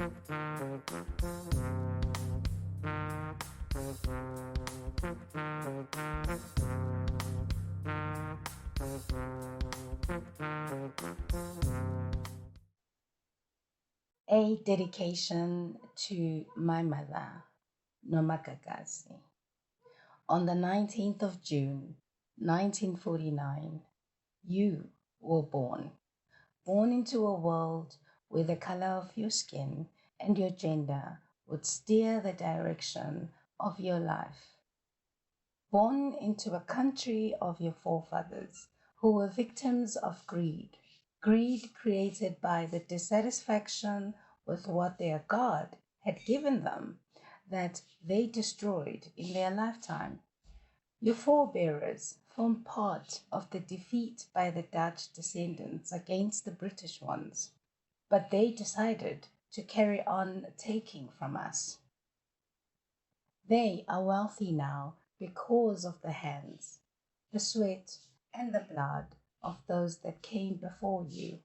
A dedication to my mother, Nomakakasi. On the 19th of June, 1949, you were born into a world where the color of your skin and your gender would steer the direction of your life. Born into a country of your forefathers who were victims of greed created by the dissatisfaction with what their God had given them that they destroyed in their lifetime. Your forebearers formed part of the defeat by the Dutch descendants against the British ones, but they decided to carry on taking from us. They are wealthy now because of the hands, the sweat, and the blood of those that came before you.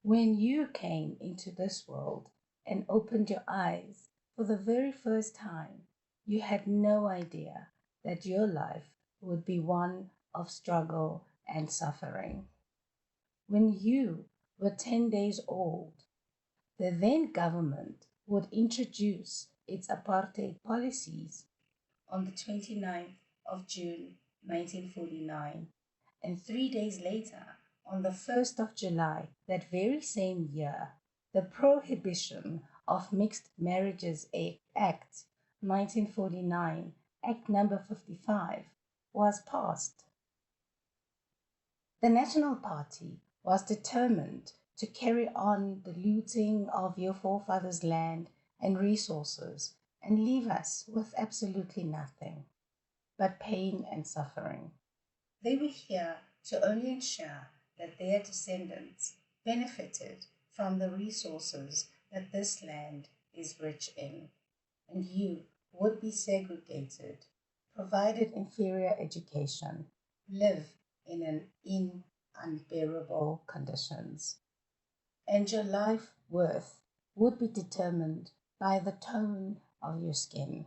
When you came into this world and opened your eyes for the very first time, you had no idea that your life would be one of struggle and suffering. When you were 10 days old, the then government would introduce its apartheid policies on the 29th of June 1949, and 3 days later, on the 1st of July that very same year, the Prohibition of Mixed Marriages Act 1949, Act number 55, was passed. The National Party was determined to carry on the looting of your forefathers' land and resources and leave us with absolutely nothing but pain and suffering. They were here to only ensure that their descendants benefited from the resources that this land is rich in, and you would be segregated, provided inferior education, live in unbearable conditions, and your life worth would be determined by the tone of your skin.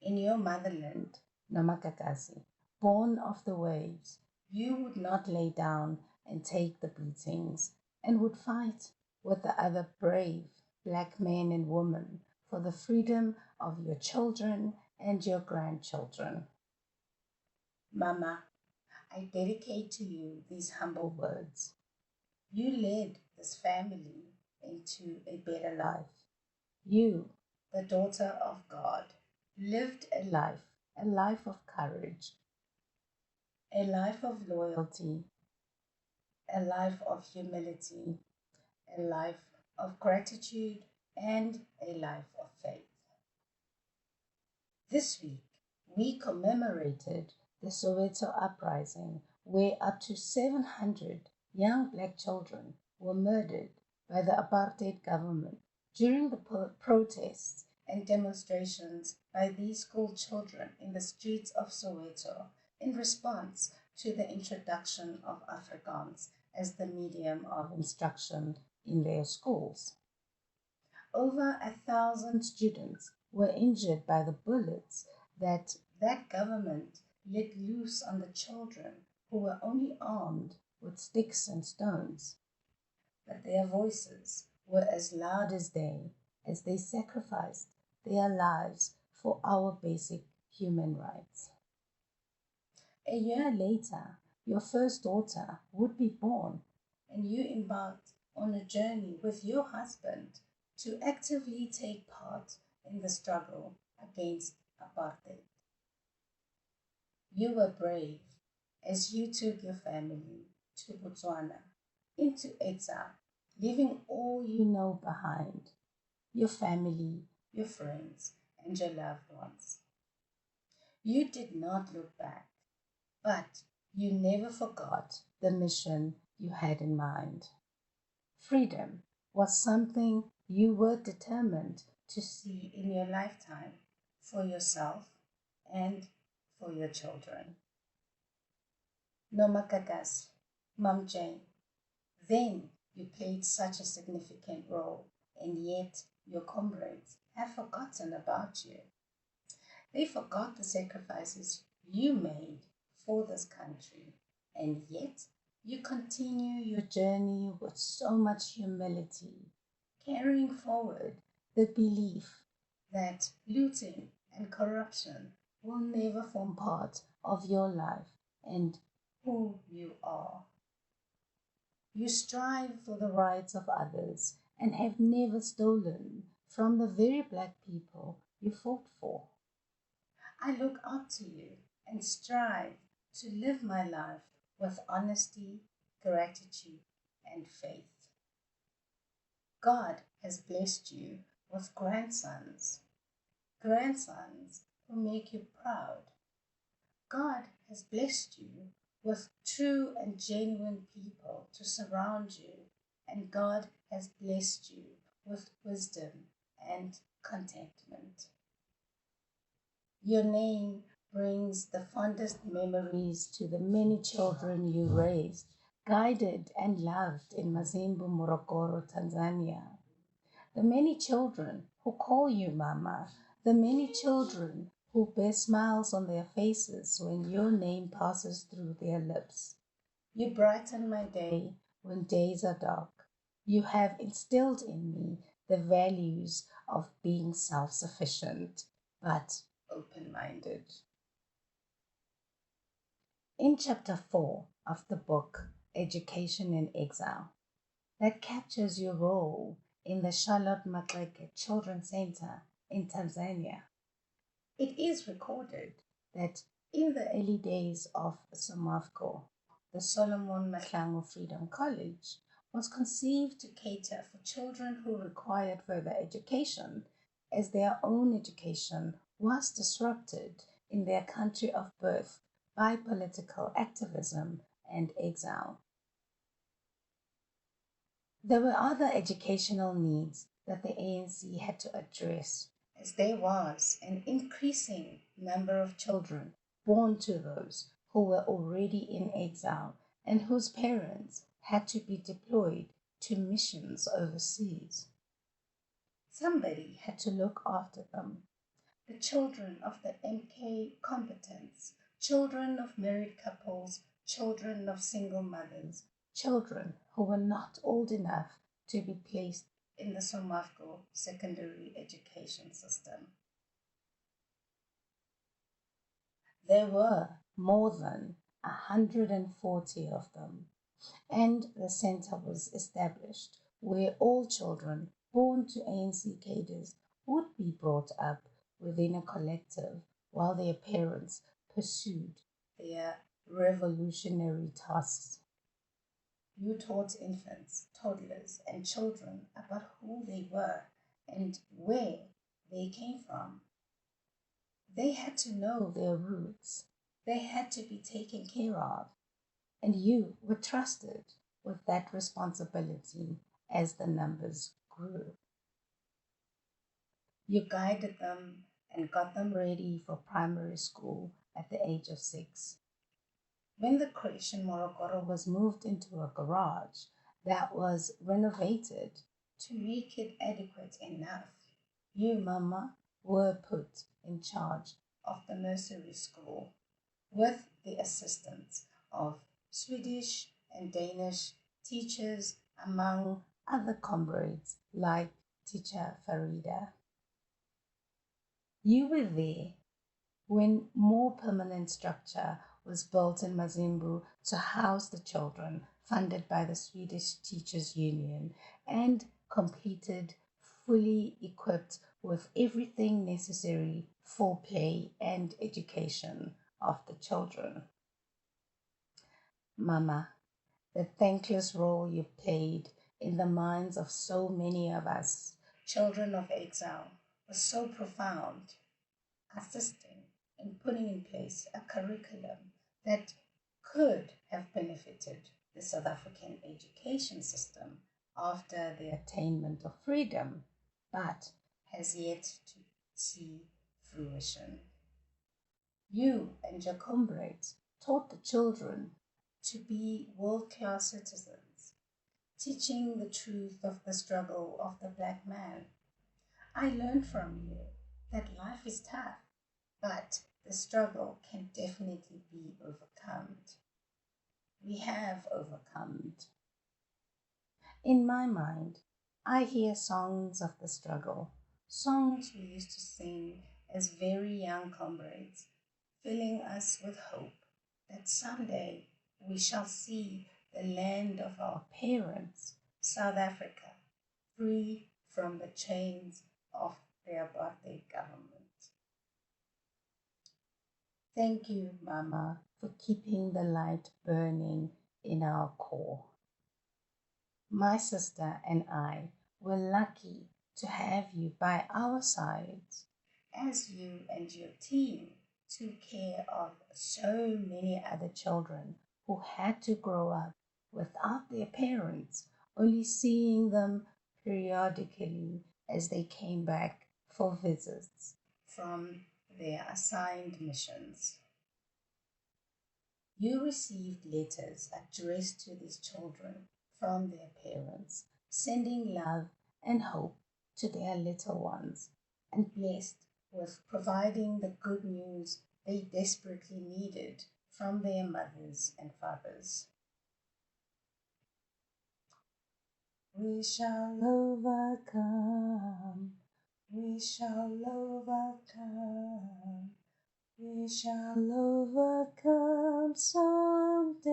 In your motherland, Namakakasi, born of the waves, you would not lay down and take the beatings and would fight with the other brave black men and women for the freedom of your children and your grandchildren. Mama, I dedicate to you these humble words. You led this family into a better life. You, the daughter of God, lived a life of courage, a life of loyalty, a life of humility, a life of gratitude, and a life of faith. This week, we commemorated the Soweto uprising, where up to 700 young black children were murdered by the apartheid government during the protests and demonstrations by these school children in the streets of Soweto in response to the introduction of Afrikaans as the medium of instruction in their schools. Over 1,000 students were injured by the bullets that government let loose on the children who were only armed with sticks and stones. But their voices were as loud as they sacrificed their lives for our basic human rights. A year later, your first daughter would be born, and you embarked on a journey with your husband to actively take part in the struggle against apartheid. You were brave as you took your family to Botswana, into Etsa, leaving all you know behind, your family, your friends, and your loved ones. You did not look back, but you never forgot the mission you had in mind. Freedom was something you were determined to see in your lifetime for yourself and for your children. Nomakakas, Mom Jane, then you played such a significant role and yet your comrades have forgotten about you. They forgot the sacrifices you made for this country, and yet you continue your journey with so much humility, carrying forward the belief that looting and corruption will never form part of your life and who you are. You strive for the rights of others and have never stolen from the very black people you fought for. I look up to you and strive to live my life with honesty, gratitude, and faith. God has blessed you with grandsons who make you proud. God has blessed you with true and genuine people to surround you, and God has blessed you with wisdom and contentment. Your name brings the fondest memories to the many children you raised, guided, and loved in Mazembe, Morogoro, Tanzania. The many children who call you Mama, the many children who bear smiles on their faces when your name passes through their lips. You brighten my day when days are dark. You have instilled in me the values of being self sufficient, but open minded. In chapter 4 of the book Education in Exile, that captures your role in the Charlotte Maxeke Children's Center in Tanzania. It is recorded that in the early days of SOMAFCO, the Solomon Mahlangu Freedom College was conceived to cater for children who required further education, as their own education was disrupted in their country of birth by political activism and exile. There were other educational needs that the ANC had to address, as there was an increasing number of children born to those who were already in exile and whose parents had to be deployed to missions overseas. Somebody had to look after them. The children of the MK combatants, children of married couples, children of single mothers, children who were not old enough to be placed in the Somafco secondary education system. There were more than 140 of them, and the center was established where all children born to ANC cadres would be brought up within a collective while their parents pursued their revolutionary tasks. You taught infants, toddlers, and children about who they were and where they came from. They had to know their roots. They had to be taken care of. And you were trusted with that responsibility as the numbers grew. You guided them and got them ready for primary school at the age of 6. When the creche in Morogoro was moved into a garage that was renovated to make it adequate enough, you, Mama, were put in charge of the nursery school with the assistance of Swedish and Danish teachers, among other comrades like teacher Farida. You were there when more permanent structure was built in Mazembe to house the children, funded by the Swedish Teachers Union, and completed, fully equipped with everything necessary for play and education of the children. Mama, the thankless role you played in the minds of so many of us, children of exile, was so profound, assisting in putting in place a curriculum that could have benefited the South African education system after the attainment of freedom, but has yet to see fruition. You and your comrades taught the children to be world-class citizens, teaching the truth of the struggle of the black man. I learned from you that life is tough, but the struggle can definitely be overcome. We have overcome. In my mind, I hear songs of the struggle, songs we used to sing as very young comrades, filling us with hope that someday we shall see the land of our parents, South Africa, free from the chains of the apartheid government. Thank you, Mama, for keeping the light burning in our core. My sister and I were lucky to have you by our sides as you and your team took care of so many other children who had to grow up without their parents, only seeing them periodically as they came back for visits from their assigned missions. You received letters addressed to these children from their parents, sending love and hope to their little ones, and blessed with providing the good news they desperately needed from their mothers and fathers. We shall overcome, we shall overcome. We shall overcome someday.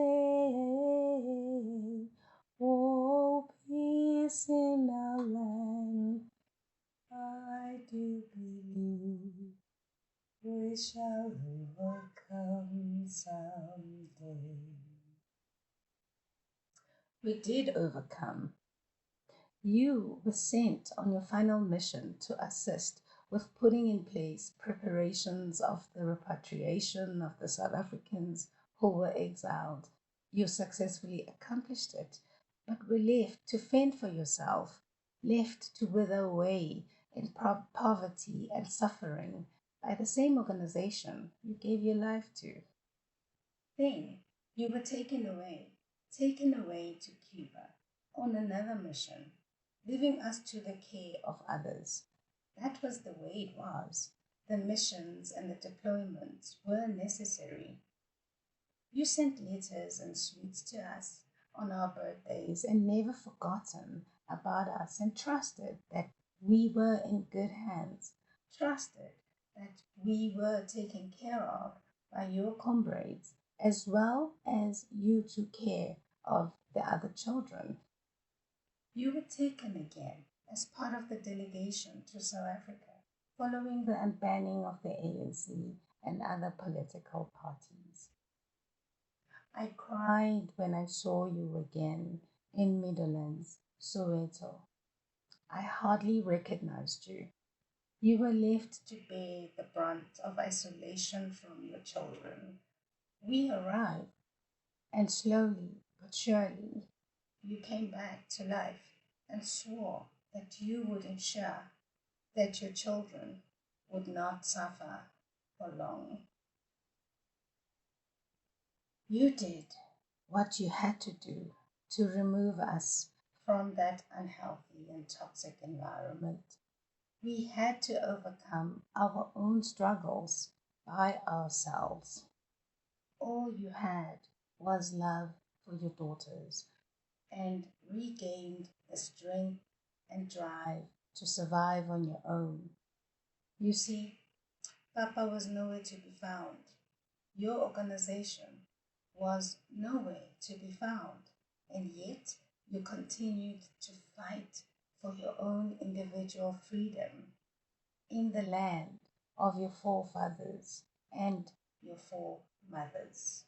Oh, peace in our land. I do believe we shall overcome someday. We did overcome. You were sent on your final mission to assist with putting in place preparations of the repatriation of the South Africans who were exiled. You successfully accomplished it, but were left to fend for yourself, left to wither away in poverty and suffering by the same organization you gave your life to. Then you were taken away to Cuba on another mission, leaving us to the care of others. That was the way it was. The missions and the deployments were necessary. You sent letters and sweets to us on our birthdays and never forgotten about us and trusted that we were in good hands, trusted that we were taken care of by your comrades as well as you took care of the other children. You were taken again as part of the delegation to South Africa following the unbanning of the ANC and other political parties. I cried when I saw you again in Meadowlands, Soweto. I hardly recognized you. You were left to bear the brunt of isolation from your children. We arrived, and slowly but surely you came back to life and swore that you would ensure that your children would not suffer for long. You did what you had to do to remove us from that unhealthy and toxic environment. We had to overcome our own struggles by ourselves. All you had was love for your daughters and regained the strength and drive to survive on your own. You see, Papa was nowhere to be found. Your organization was nowhere to be found, and yet you continued to fight for your own individual freedom in the land of your forefathers and your foremothers.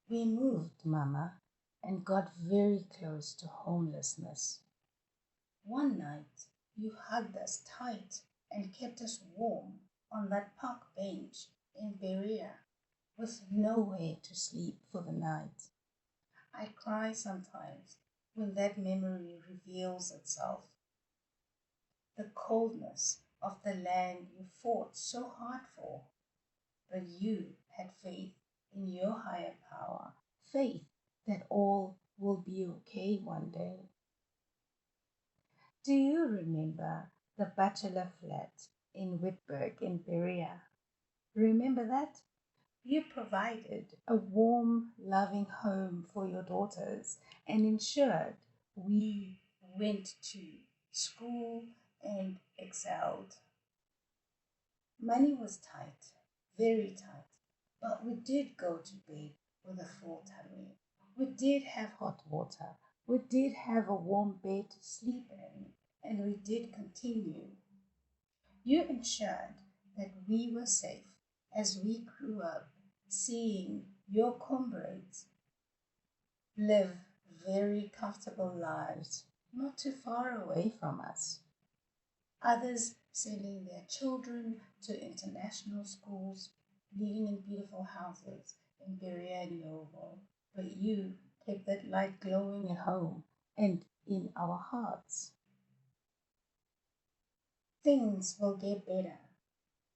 We moved, Mama, and got very close to homelessness. One night, you hugged us tight and kept us warm on that park bench in Berea with nowhere to sleep for the night. I cry sometimes when that memory reveals itself. The coldness of the land you fought so hard for, but you had faith in your higher power, faith that all will be okay one day. Do you remember the bachelor flat in Whitburg in Berea? Remember that? You provided a warm, loving home for your daughters and ensured we went to school and excelled. Money was tight, very tight, but we did go to bed with a full tummy. We did have hot water. We did have a warm bed to sleep in, and we did continue. You ensured that we were safe as we grew up, seeing your comrades live very comfortable lives not too far away from us. Others sending their children to international schools, living in beautiful houses in Berea and Yeovil. But you kept that light glowing at home and in our hearts. Things will get better,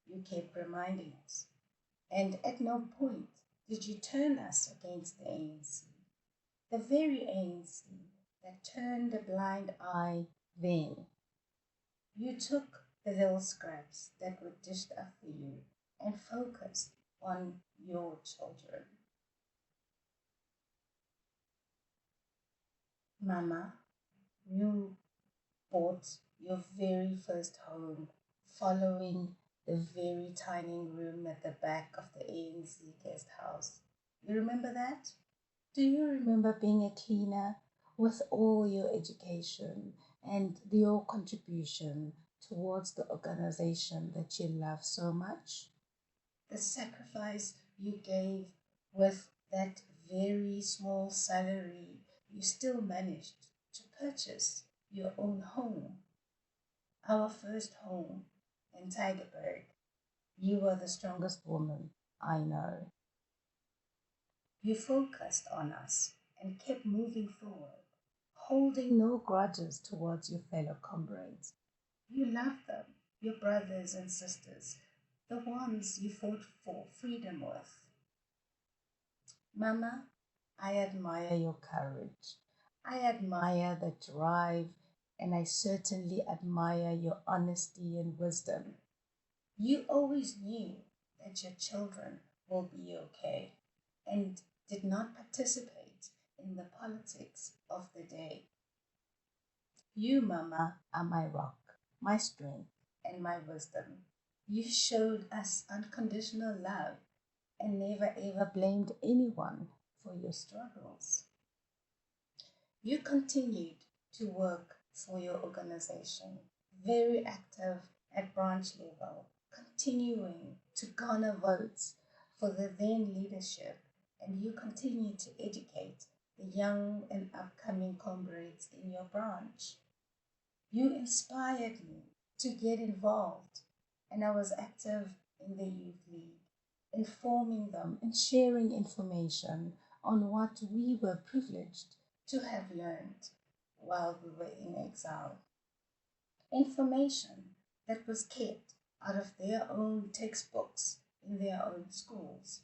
you kept reminding us. And at no point did you turn us against the ANC, the very ANC that turned a blind eye then. You took the little scraps that were dished up for you and focused on your children. Mama, you bought your very first home following the very tiny room at the back of the ANC guest house. You remember that? Do you remember being a cleaner with all your education and your contribution towards the organization that you love so much? The sacrifice you gave with that very small salary, you still managed to purchase your own home, our first home in Tygerberg. You were the strongest woman I know. You focused on us and kept moving forward, holding no grudges towards your fellow comrades. You loved them, your brothers and sisters, the ones you fought for freedom with. Mama, I admire your courage. I admire the drive, and I certainly admire your honesty and wisdom. You always knew that your children will be okay and did not participate in the politics of the day. You, Mama, are my rock, my strength, and my wisdom. You showed us unconditional love and never ever blamed anyone for your struggles. You continued to work for your organization, very active at branch level, continuing to garner votes for the then leadership, and you continue to educate the young and upcoming comrades in your branch. You inspired me to get involved, and I was active in the youth league, informing them and sharing information on what we were privileged to have learned while we were in exile. Information that was kept out of their own textbooks in their own schools.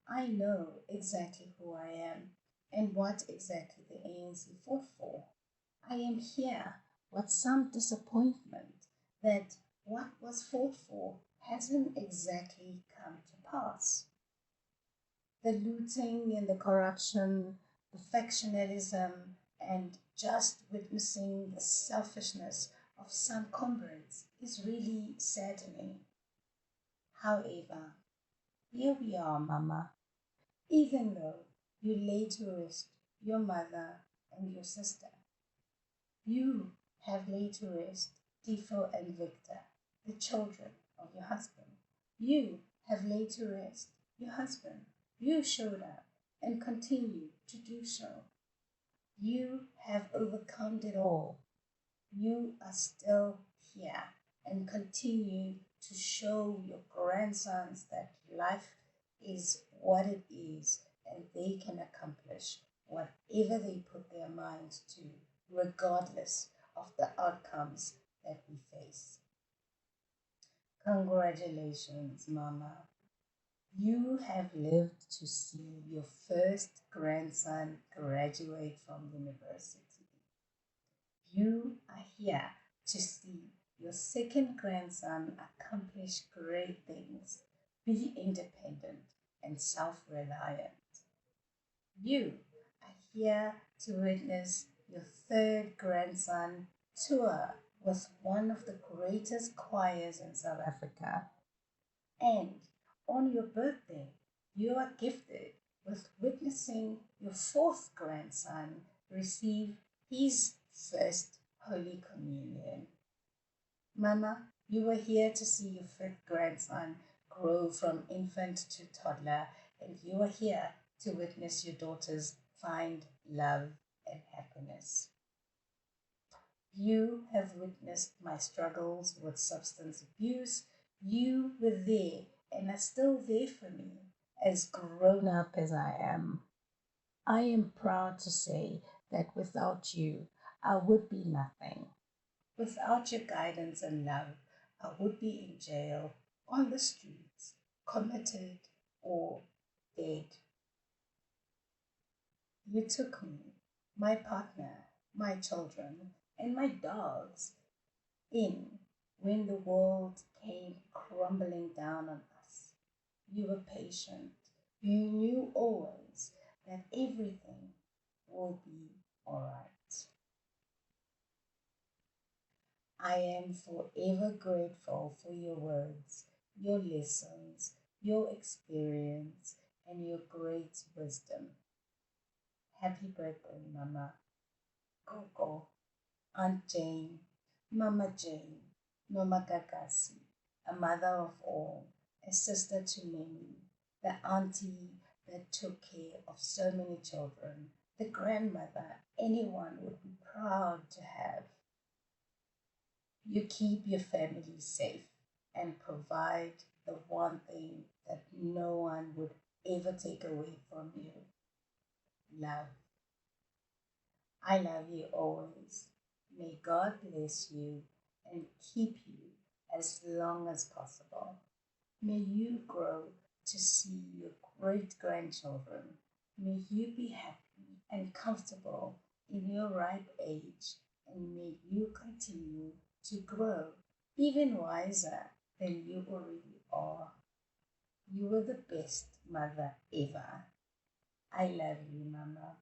I know exactly who I am and what exactly the ANC fought for. I am here with some disappointment that what was fought for hasn't exactly come to pass. The looting and the corruption, the factionalism, and just witnessing the selfishness of some comrades is really saddening. However, here we are, Mama. Even though you laid to rest your mother and your sister, you have laid to rest Tifo and Victor, the children of your husband. You have laid to rest your husband. You showed up and continue to do so. You have overcome it all. You are still here and continue to show your grandsons that life is what it is and they can accomplish whatever they put their minds to, regardless of the outcomes that we face. Congratulations, Mama. You have lived to see your first grandson graduate from university. You are here to see your second grandson accomplish great things, be independent and self reliant. You are here to witness your third grandson tour with one of the greatest choirs in South Africa. And on your birthday, you are gifted with witnessing your fourth grandson receive his first Holy Communion. Mama, you were here to see your fifth grandson grow from infant to toddler, and you are here to witness your daughters find love and happiness. You have witnessed my struggles with substance abuse. You were there and are still there for me, as grown up as I am. I am proud to say that without you, I would be nothing. Without your guidance and love, I would be in jail, on the streets, committed, or dead. You took me, my partner, my children, and my dogs in when the world came crumbling down on us. You were patient. You knew always that everything will be all right. I am forever grateful for your words, your lessons, your experience, and your great wisdom. Happy birthday, Mama, Coco, Aunt Jane, Mama Jane, Noma Kakasi, a mother of all, a sister to many, the auntie that took care of so many children, the grandmother anyone would be proud to have. You keep your family safe and provide the one thing that no one would ever take away from you: love. I love you always. May God bless you and keep you as long as possible. May you grow to see your great grandchildren. May you be happy and comfortable in your ripe age, and may you continue to grow even wiser than you already are. You are the best mother ever. I love you, Mama.